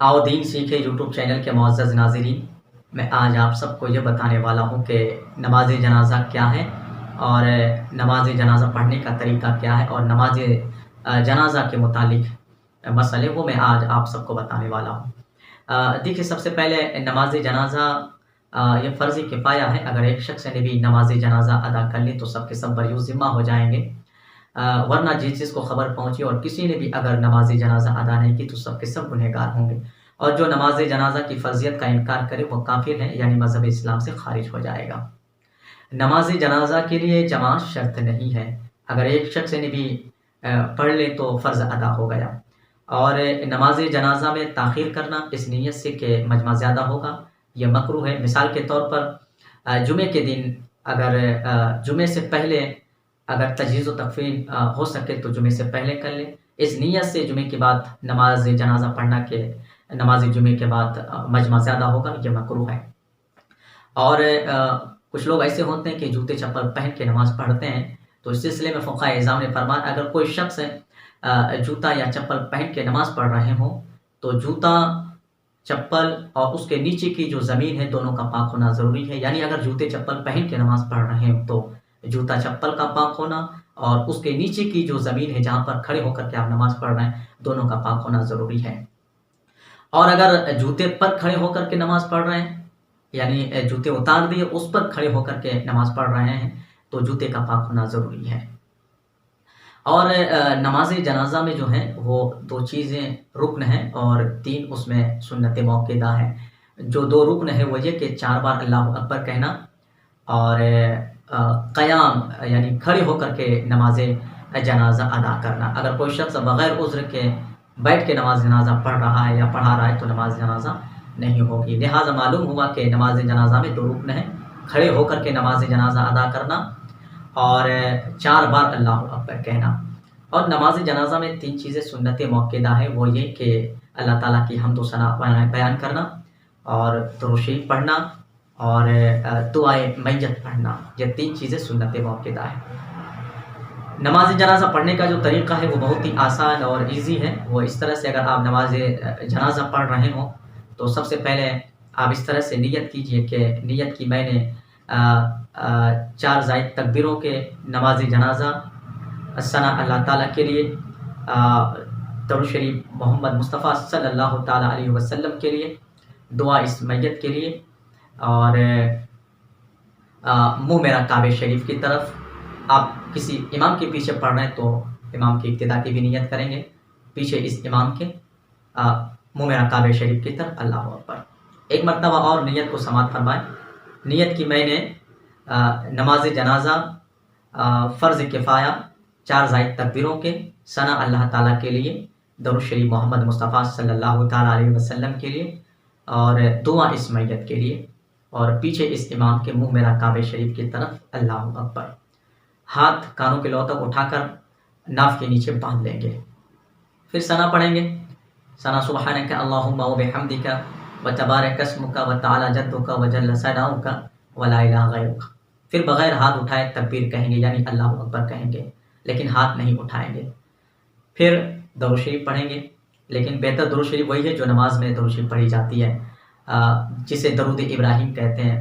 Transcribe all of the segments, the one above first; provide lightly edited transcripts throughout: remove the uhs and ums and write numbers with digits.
आओ दीन सीखे YouTube channel के मुअज़्ज़ज़ नाज़रीन, मैं आज आप सबको ये बताने वाला हूँ कि नमाज जनाज़ा क्या है और नमाज जनाज़ा पढ़ने का तरीका क्या है और नमाज जनाज़ा के मुतालिक मसले वो मैं आज आप सबको बताने वाला हूँ। देखिए, सबसे पहले नमाज जनाज़ा ये फ़र्ज़ किफ़ाया है। अगर एक शख्स ने भी नमाज जनाज़ा अदा कर ली तो सब के सब बरिउज़ ज़िम्मा हो जाएंगे। वरना जिस जिसको खबर पहुंची और किसी ने भी अगर नमाज जनाजा अदा नहीं की तो सब के सब गुनहगार होंगे, और जो नमाज जनाजा की फर्जियत का इनकार करे वो काफिर है, यानी मजहब इस्लाम से खारिज हो जाएगा। नमाज जनाजा के लिए जमात शर्त नहीं है। अगर एक शख्स ने भी पढ़ ले तो फ़र्ज़ अदा हो गया। और नमाज जनाजा में ताख़ीर करना इस नीयत से कि मजमा ज़्यादा होगा, यह मकरूह है। मिसाल के तौर पर जुमे के दिन अगर जुमे से पहले अगर तजहीज़ व तकफ़ीन हो सके तो जुमे से पहले कर ले, इस नीयत से जुमे के बाद नमाज जनाजा पढ़ना के नमाज जुमे के बाद मजमा ज़्यादा होगा, यह मकरूह है। और कुछ लोग ऐसे होते हैं कि जूते चप्पल पहन के नमाज़ पढ़ते हैं, तो इस सिलसिले में फ़ुक़हा इज़ाम ने फरमाया अगर कोई शख्स जूता या चप्पल पहन के नमाज़ पढ़ रहे हों तो जूता चप्पल और उसके नीचे की जो ज़मीन है दोनों का पाक होना ज़रूरी है। यानी अगर जूते चप्पल पहन के नमाज़ पढ़ रहे हो तो जूता चप्पल का पाक होना और उसके नीचे की जो ज़मीन है जहाँ पर खड़े होकर के आप नमाज़ पढ़ रहे हैं दोनों का पाक होना ज़रूरी है। और अगर जूते पर खड़े होकर के नमाज़ पढ़ रहे हैं, यानी जूते उतार दिए उस पर खड़े होकर के नमाज़ पढ़ रहे हैं, तो जूते का पाक होना ज़रूरी है। और नमाज जनाजा में जो है वो 2 चीज़ें रुक्न हैं और 3 उसमें सुन्नत मौक़ूदा है। जो 2 रुक्न है वो ये कि 4 बार अल्लाहु अकबर कहना और क़याम यानी खड़े होकर के नमाज जनाजा अदा करना। अगर कोई शख्स बग़ैर उज़्र के बैठ के नमाज जनाजा पढ़ रहा है या पढ़ा रहा है तो नमाज जनाजा नहीं होगी। लिहाजा मालूम हुआ कि नमाज जनाजा में 2 रुक्न हैं, खड़े होकर के नमाज जनाजा अदा करना और 4 बार अल्लाहु अकबर कहना। और नमाज जनाजा में 3 चीज़ें सुन्नत मौक़ूदा है, वो ये कि अल्लाह ताला की हम्द व सना बयान करना और दुरूद शरीफ पढ़ना और दुआए मैयत पढ़ना। ये 3 चीज़ें सुन्नत मौक़ूदा है। नमाज जनाजा पढ़ने का जो तरीक़ा है वो बहुत ही आसान और ईज़ी है। वो इस तरह से, अगर आप नमाज जनाजा पढ़ रहे हों तो सबसे पहले आप इस तरह से नियत कीजिए कि नियत की मैंने 4 ज़ायद तकबीरों के नमाज जनाजा सना अल्लाह ताला के लिए, दुरूद शरीफ मोहम्मद मुस्तफ़ा सल्लल्लाहु ताला अलैहि वसल्लम के लिए, दुआ इस मैयत के लिए और मुँह मेरा काबे शरीफ की तरफ। आप किसी इमाम के पीछे पढ़ रहे हैं तो इमाम की इब्तिदा की भी नियत करेंगे, पीछे इस इमाम के मुँह मेरा काबे शरीफ की तरफ अल्लाहु अकबर। एक मरतबा और नियत को समात फरमाएं। नियत की मैंने नमाज जनाजा फ़र्ज़ किफ़ाया 4 ज़ायद तकबीरों के सना अल्लाह ताला के लिए, दुरूद शरीफ मोहम्मद मुस्तफ़ा सल्लल्लाहु ताला अलैहि वसल्लम के लिए और दुआ इस मैयत के लिए, और पीछे इस इमाम के मुँह मेरा काबे शरीफ की तरफ अल्लाहु अकबर। हाथ कानों के लौ तक उठाकर नाफ के नीचे बांध लेंगे। फिर सना पढ़ेंगे। सना सुब्हानका अल्लाहुम्मा व बिहम्दिका व तबारक अस्मुका व तआला जद्दुका व जल्ल सनाउका व ला इलाहा गैरुका। फिर बग़ैर हाथ उठाए तकबीर कहेंगे, यानी अल्लाहु अकबर कहेंगे, लेकिन हाथ नहीं उठाएंगे। फिर दुरूद शरीफ पढ़ेंगे, लेकिन बेहतर दुरूद शरीफ वही है जो नमाज में दुरूद शरीफ पढ़ी जाती है, जिसे दरूद इब्राहिम कहते हैं।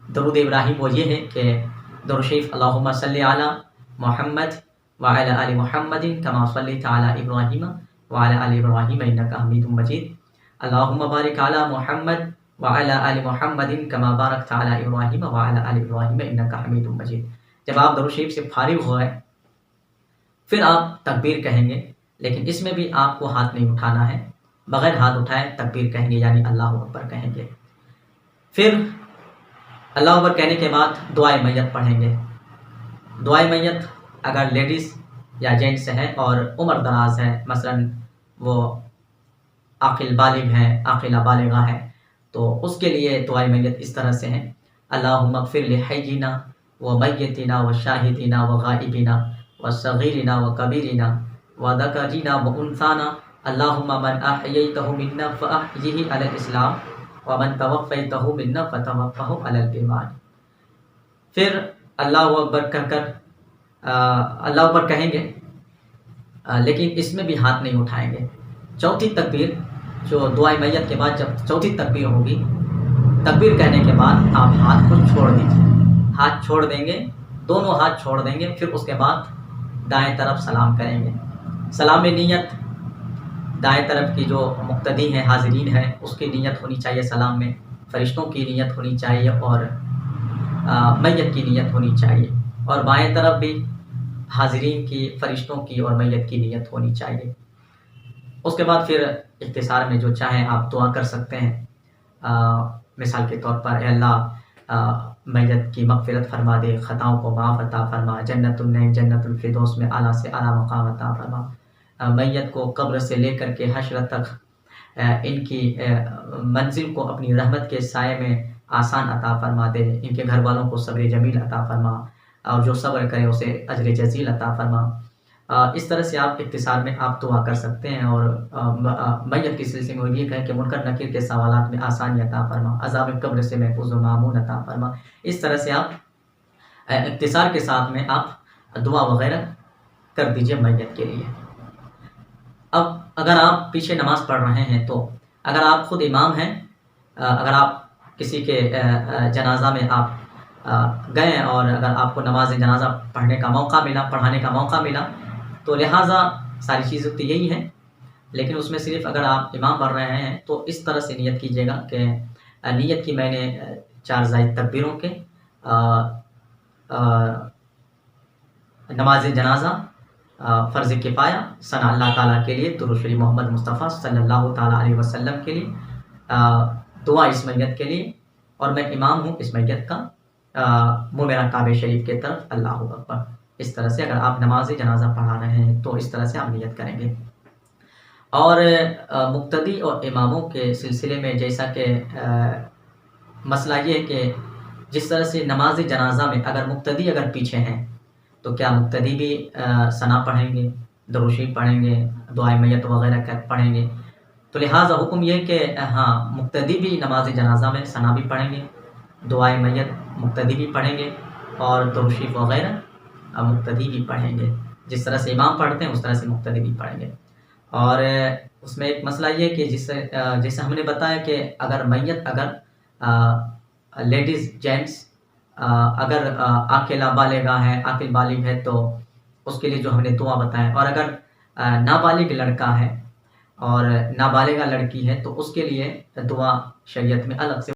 दरूद इब्राहिम वो ये है कि दुरूद शरीफ अल्लाहुम्मा सल्लि अला मुहम्मद व अला आलि मुहम्मदिन कमा सल्लैता अला इब्राहीम व अला आलि इब्राहीम इन्नका हमीदुम मजीद। अल्लाहुम्मा बारिक अला मुहम्मद व अला आलि मुहम्मदिन कमा बारकता अला इब्राहीम व अला आलि इब्राहीम इन्नका हमीदुम मजीद। जब आप दुरूद शरीफ से फारिग हो गए फिर आप तकबीर कहेंगे, लेकिन इसमें भी आपको हाथ नहीं उठाना है, बग़ैर हाथ उठाए तकबीर कहेंगे, यानी अल्लाहु अकबर कहेंगे। फिर अल्लाहु अकबर कहने के बाद दुआए मैयत पढ़ेंगे। दुआए मैयत अगर लेडीज़ या जेंट्स हैं और उम्र दराज है, मसलन वो आकिल बालिग हैं, आकिला बालिगा है, तो उसके लिए दुआए मैयत इस तरह से हैं। अल्लाहुम्मा अग़फ़िर लिहय्यिना व मय्यतिना व शाहिदिना व गाइबिना व सगीरिना व कबीरिना व ज़करिना व उन्साना। अल्लाहुम्मा मन अहयैतहु मिन्ना फ़अहयिही अलल इस्लाम व मन तवफ़्फ़ैतहु मिन्ना फ़तवफ़्फ़हु अलल ईमान। फिर अल्लाहु अकबर कहकर अल्लाहु अकबर कहेंगे, लेकिन इसमें भी हाथ नहीं उठाएंगे। चौथी तकबीर जो दुआए मैयत के बाद जब चौथी तकबीर होगी, तकबीर कहने के बाद आप हाथ को छोड़ दीजिए, हाथ छोड़ देंगे, दोनों हाथ छोड़ देंगे। फिर उसके बाद दाएं तरफ सलाम करेंगे। सलाम में नीयत दाएं तरफ की जो मुक्तदी है, हाजिरीन है, उसकी नीयत होनी चाहिए सलाम में, फरिश्तों की नीयत होनी चाहिए और मैयत की नीयत होनी चाहिए, और बाएं तरफ भी हाजिरीन की, फरिश्तों की और मैयत की नीयत होनी चाहिए। उसके बाद फिर इख्तिसार में जो चाहें आप दुआ कर सकते हैं। मिसाल के तौर पर, अल्लाह मैयत की मग़फ़िरत फरमा दे, ख़ताओं को माफ़ अता फरमा, जन्नतुन नईम जन्नतुल फ़िरदौस में आला से आला मक़ाम अता फरमा। मैयत को कब्र से लेकर के हश्र तक इनकी मंजिल को अपनी रहमत के साए में आसान अता फरमा दे, इनके घर वालों को सब्र जमील अता फरमा, और जो सब्र करे उसे अजर जज़ील अता फरमा। इस तरह से आप इख्तिसार में आप दुआ कर सकते हैं। और मैयत के सिलसिले में ये कहें कि मुनकर नकीर के सवालात में आसानी अता फरमा, अज़ाब कब्र से महफूज़ व मामून अता फरमा। इस तरह से आप इख्तिसार के साथ में आप दुआ वगैरह कर दीजिए मैयत के लिए। अब अगर आप पीछे नमाज़ पढ़ रहे हैं, तो अगर आप ख़ुद इमाम हैं, अगर आप किसी के जनाजा में आप गए और अगर आपको नमाज जनाजा पढ़ने का मौका मिला, पढ़ाने का मौका मिला, तो लिहाजा सारी चीज़ें तो यही हैं, लेकिन उसमें सिर्फ अगर आप इमाम पढ़ रहे हैं तो इस तरह से नियत कीजिएगा कि नियत की मैंने 4 ज़ायद तकबीरों के नमाज जनाजा फ़र्ज़ किफ़ाया सना अल्लाह ताला के लिए, दुरूद शरीफ मोहम्मद मुस्तफ़ा सल्लल्लाहु ताला अलैहि वसल्लम के लिए, दुआ इस मैयत के लिए, और मैं इमाम हूँ इस मैयत का, मुँह मेरा काबे शरीफ की तरफ, अल्लाहु अकबर। इस तरह से अगर आप नमाज जनाजा पढ़ा रहे हैं तो इस तरह से आप नियत करेंगे। और मुक्तदी और इमामों के सिलसिले में जैसा कि मसला ये है कि जिस तरह से नमाज जनाजा में अगर मुक्तदी अगर पीछे हैं तो क्या मुक्तदी भी सना पढ़ेंगे, दुरूद शरीफ पढ़ेंगे, दुआए मैयत वगैरह पढ़ेंगे? तो लिहाजा हुक्म ये कि हाँ, मुक्तदी भी नमाज जनाजा में सना भी पढ़ेंगे, दुआए मैयत मुक्तदी भी पढ़ेंगे, और दुरूद शरीफ वगैरह मुक्तदी भी पढ़ेंगे। जिस तरह से इमाम पढ़ते हैं उस तरह से मुक्तदी भी पढ़ेंगे। और उसमें एक मसला ये है कि जैसे हमने बताया कि अगर मैयत अगर लेडीज़ जेंट्स अगर अकेला बालिगा है, आकिल बालिग है, तो उसके लिए जो हमने दुआ बताया, और अगर नाबालिग लड़का है और नाबालिगा लड़की है तो उसके लिए दुआ शरीयत में अलग से